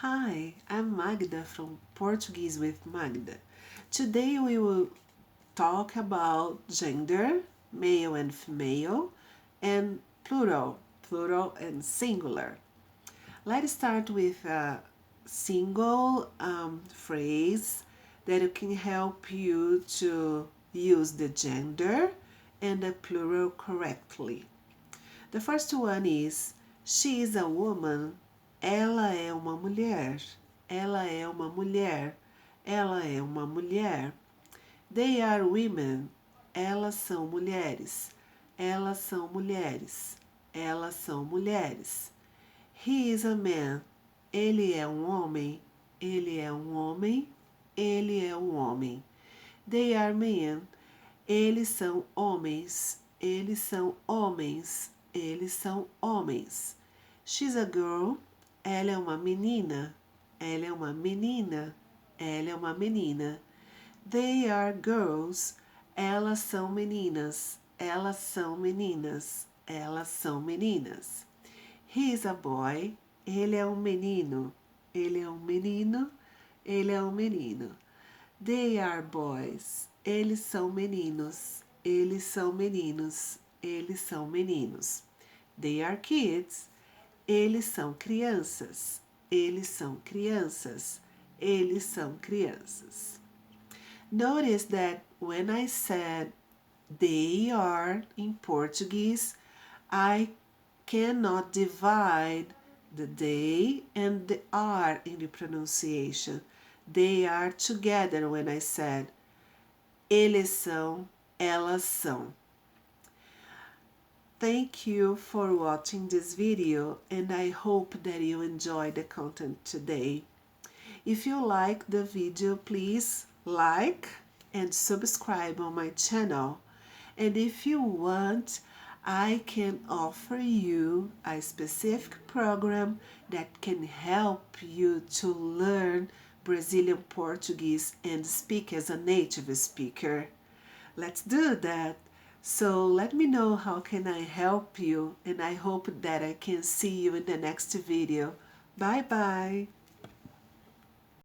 Hi, I'm Magda from Portuguese with Magda. Today we will talk about gender, male and female, and plural and singular. Let's start with a single phrase that can help you to use the gender and the plural correctly. The first one is she is a woman. Ela é uma mulher. Ela é uma mulher. Ela é uma mulher. They are women. Elas são mulheres. Elas são mulheres. Elas são mulheres. He is a man. Ele é um homem. Ele é um homem. Ele é um homem. They are men. Eles são homens. Eles são homens. Eles são homens. She's a girl. Ela é uma menina. Ela é uma menina. Ela é uma menina. They are girls. Elas são meninas. Elas são meninas. Elas são meninas. He is a boy. Ele é um menino. Ele é um menino. Ele é um menino. They are boys. Eles são meninos. Eles são meninos. Eles são meninos. They are kids. Eles são crianças. Eles são crianças. Eles são crianças. Notice that when I said they are in Portuguese, I cannot divide the they and the are in the pronunciation. They are together when I said eles são, elas são. Thank you for watching this video and I hope that you enjoyed the content today. If you like the video, please like and subscribe on my channel. And if you want, I can offer you a specific program that can help you to learn Brazilian Portuguese and speak as a native speaker. Let's do that. So let me know how can I help you, and I hope that I can see you in the next video. Bye bye.